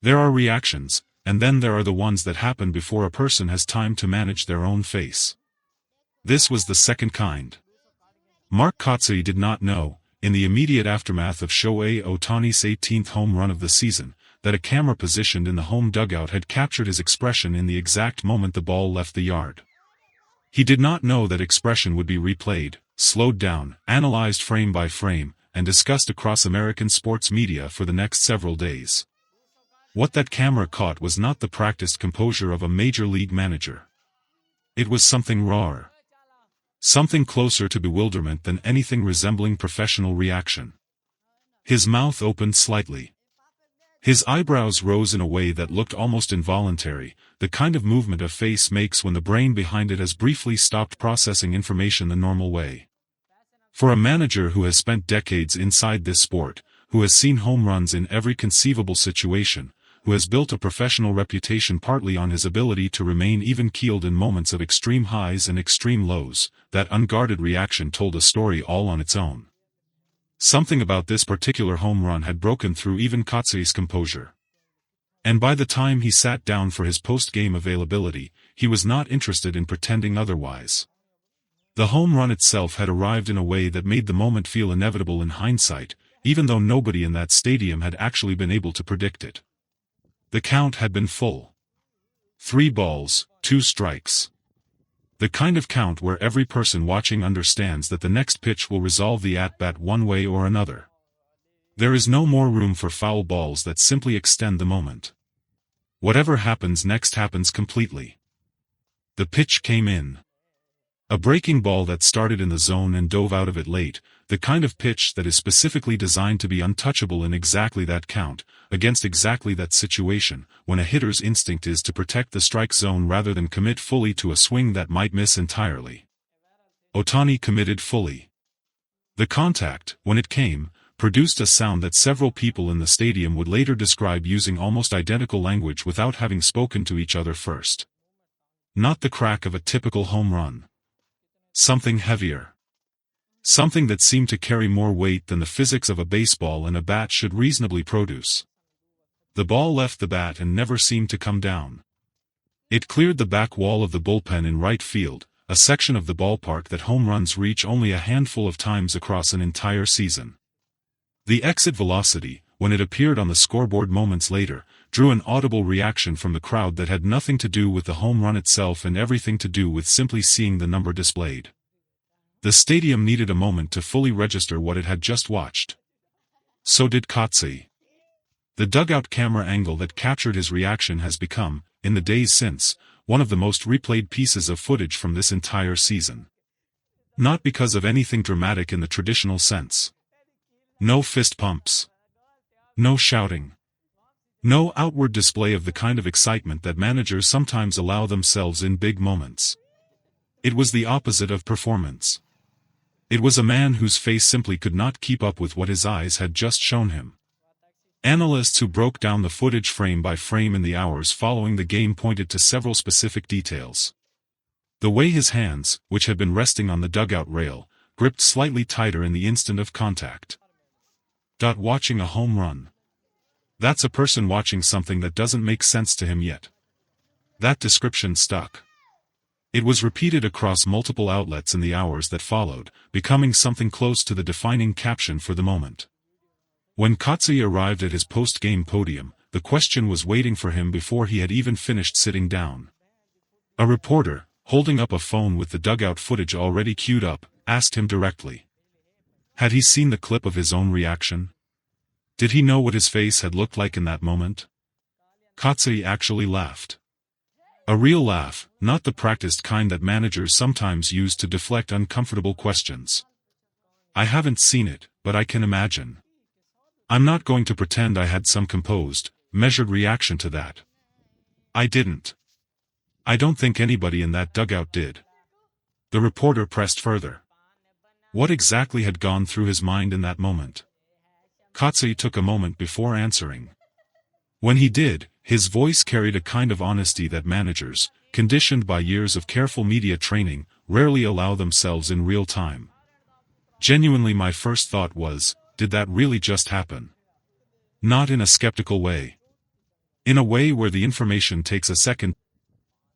There are reactions, and then there are the ones that happen before a person has time to manage their own face. This was the second kind. Mark Kotsay did not know, in the immediate aftermath of Shohei Ohtani's 18th home run of the season, that a camera positioned in the home dugout had captured his expression in the exact moment the ball left the yard. He did not know that expression would be replayed, slowed down, analyzed frame by frame, and discussed across American sports media for the next several days. What that camera caught was not the practiced composure of a major league manager. It was something rawer. Something closer to bewilderment than anything resembling professional reaction. His mouth opened slightly. His eyebrows rose in a way that looked almost involuntary, the kind of movement a face makes when the brain behind it has briefly stopped processing information the normal way. For a manager who has spent decades inside this sport, who has seen home runs in every conceivable situation, who has built a professional reputation partly on his ability to remain even-keeled in moments of extreme highs and extreme lows, that unguarded reaction told a story all on its own. Something about this particular home run had broken through even Kotsay's composure. And by the time he sat down for his post-game availability, he was not interested in pretending otherwise. The home run itself had arrived in a way that made the moment feel inevitable in hindsight, even though nobody in that stadium had actually been able to predict it. The count had been full. 3 balls, 2 strikes. The kind of count where every person watching understands that the next pitch will resolve the at-bat one way or another. There is no more room for foul balls that simply extend the moment. Whatever happens next happens completely. The pitch came in. A breaking ball that started in the zone and dove out of it late, the kind of pitch that is specifically designed to be untouchable in exactly that count, against exactly that situation, when a hitter's instinct is to protect the strike zone rather than commit fully to a swing that might miss entirely. Ohtani committed fully. The contact, when it came, produced a sound that several people in the stadium would later describe using almost identical language without having spoken to each other first. Not the crack of a typical home run. Something heavier. Something that seemed to carry more weight than the physics of a baseball and a bat should reasonably produce. The ball left the bat and never seemed to come down. It cleared the back wall of the bullpen in right field, a section of the ballpark that home runs reach only a handful of times across an entire season. The exit velocity, when it appeared on the scoreboard moments later, drew an audible reaction from the crowd that had nothing to do with the home run itself and everything to do with simply seeing the number displayed. The stadium needed a moment to fully register what it had just watched. So did Kotsay. The dugout camera angle that captured his reaction has become, in the days since, one of the most replayed pieces of footage from this entire season. Not because of anything dramatic in the traditional sense. No fist pumps. No shouting. No outward display of the kind of excitement that managers sometimes allow themselves in big moments. It was the opposite of performance. It was a man whose face simply could not keep up with what his eyes had just shown him. Analysts who broke down the footage frame by frame in the hours following the game pointed to several specific details. The way his hands, which had been resting on the dugout rail, gripped slightly tighter in the instant of contact. Watching a home run. That's a person watching something that doesn't make sense to him yet. That description stuck. It was repeated across multiple outlets in the hours that followed, becoming something close to the defining caption for the moment. When Kotsay arrived at his post-game podium, the question was waiting for him before he had even finished sitting down. A reporter, holding up a phone with the dugout footage already queued up, asked him directly. Had he seen the clip of his own reaction? Did he know what his face had looked like in that moment? Kotsay actually laughed. A real laugh, not the practiced kind that managers sometimes use to deflect uncomfortable questions. I haven't seen it, but I can imagine. I'm not going to pretend I had some composed, measured reaction to that. I didn't. I don't think anybody in that dugout did. The reporter pressed further. What exactly had gone through his mind in that moment? Kotsay took a moment before answering. When he did, his voice carried a kind of honesty that managers, conditioned by years of careful media training, rarely allow themselves in real time. Genuinely, my first thought was, did that really just happen? Not in a skeptical way. In a way where the information takes a second.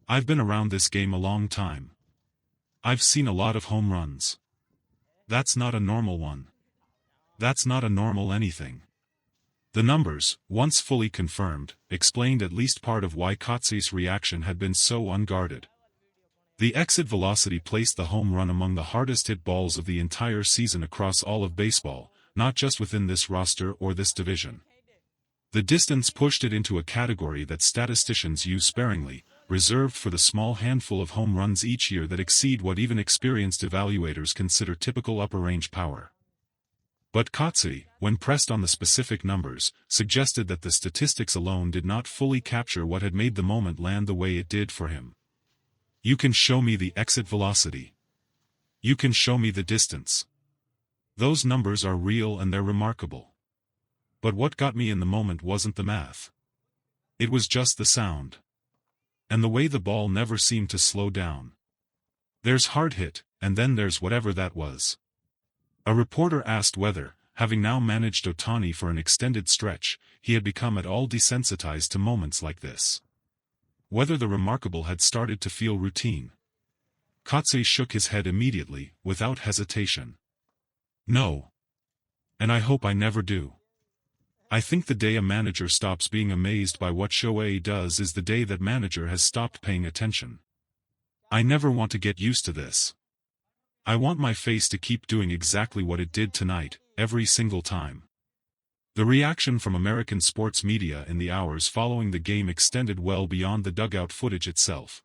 I've been around this game a long time. I've seen a lot of home runs. That's not a normal one. That's not a normal anything. The numbers, once fully confirmed, explained at least part of why Kotsey's reaction had been so unguarded. The exit velocity placed the home run among the hardest hit balls of the entire season across all of baseball, not just within this roster or this division. The distance pushed it into a category that statisticians use sparingly, reserved for the small handful of home runs each year that exceed what even experienced evaluators consider typical upper-range power. But Kotsey, when pressed on the specific numbers, suggested that the statistics alone did not fully capture what had made the moment land the way it did for him. You can show me the exit velocity. You can show me the distance. Those numbers are real and they're remarkable. But what got me in the moment wasn't the math. It was just the sound. And the way the ball never seemed to slow down. There's hard hit, and then there's whatever that was. A reporter asked whether, having now managed Ohtani for an extended stretch, he had become at all desensitized to moments like this. Whether the remarkable had started to feel routine. Kotsey shook his head immediately, without hesitation. No. And I hope I never do. I think the day a manager stops being amazed by what Shohei does is the day that manager has stopped paying attention. I never want to get used to this. I want my face to keep doing exactly what it did tonight, every single time. The reaction from American sports media in the hours following the game extended well beyond the dugout footage itself.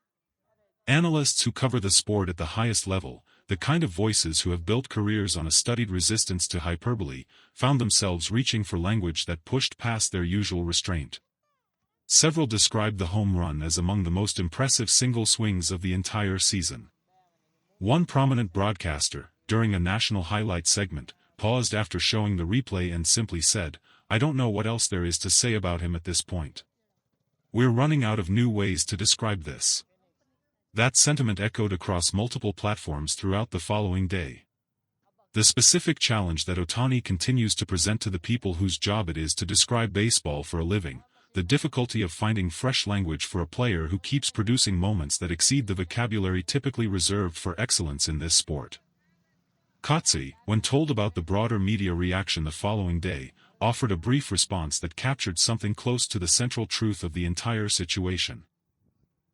Analysts who cover the sport at the highest level, the kind of voices who have built careers on a studied resistance to hyperbole, found themselves reaching for language that pushed past their usual restraint. Several described the home run as among the most impressive single swings of the entire season. One prominent broadcaster, during a national highlight segment, paused after showing the replay and simply said, "I don't know what else there is to say about him at this point. We're running out of new ways to describe this." That sentiment echoed across multiple platforms throughout the following day. The specific challenge that Ohtani continues to present to the people whose job it is to describe baseball for a living, the difficulty of finding fresh language for a player who keeps producing moments that exceed the vocabulary typically reserved for excellence in this sport. Kotsey, when told about the broader media reaction the following day, offered a brief response that captured something close to the central truth of the entire situation.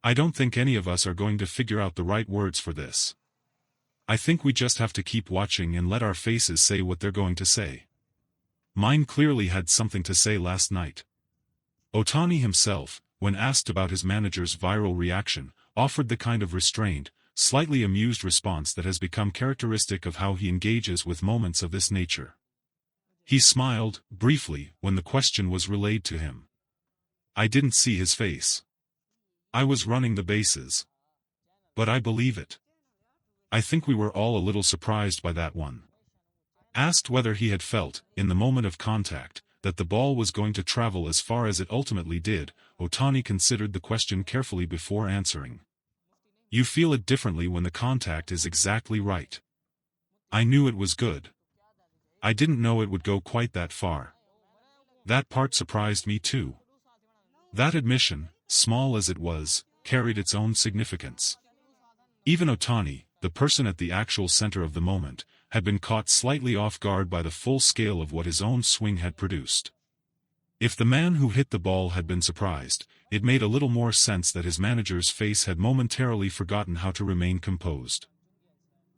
"I don't think any of us are going to figure out the right words for this. I think we just have to keep watching and let our faces say what they're going to say. Mine clearly had something to say last night." Ohtani himself, when asked about his manager's viral reaction, offered the kind of restrained, slightly amused response that has become characteristic of how he engages with moments of this nature. He smiled, briefly, when the question was relayed to him. "I didn't see his face. I was running the bases. But I believe it. I think we were all a little surprised by that one." Asked whether he had felt, in the moment of contact, that the ball was going to travel as far as it ultimately did, Ohtani considered the question carefully before answering. "You feel it differently when the contact is exactly right. I knew it was good. I didn't know it would go quite that far. That part surprised me too." That admission, small as it was, carried its own significance. Even Ohtani, the person at the actual center of the moment, had been caught slightly off guard by the full scale of what his own swing had produced. If the man who hit the ball had been surprised, it made a little more sense that his manager's face had momentarily forgotten how to remain composed.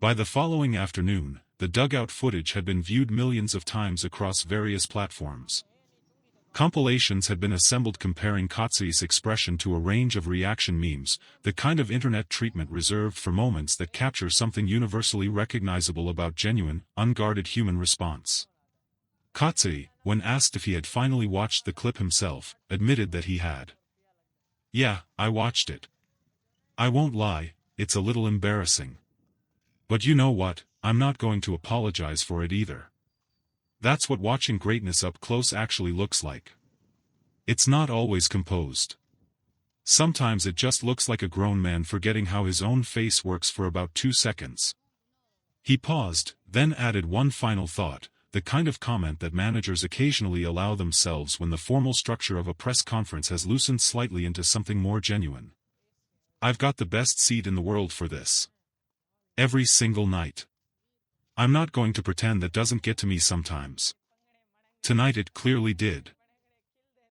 By the following afternoon, the dugout footage had been viewed millions of times across various platforms. Compilations had been assembled comparing Kotsey's expression to a range of reaction memes, the kind of internet treatment reserved for moments that capture something universally recognizable about genuine, unguarded human response. Kotsey, when asked if he had finally watched the clip himself, admitted that he had. "Yeah, I watched it. I won't lie, it's a little embarrassing. But you know what, I'm not going to apologize for it either. That's what watching greatness up close actually looks like. It's not always composed. Sometimes it just looks like a grown man forgetting how his own face works for about 2 seconds." He paused, then added one final thought, the kind of comment that managers occasionally allow themselves when the formal structure of a press conference has loosened slightly into something more genuine. I've got the best seat in the world for this. Every single night. I'm not going to pretend that doesn't get to me sometimes. Tonight it clearly did.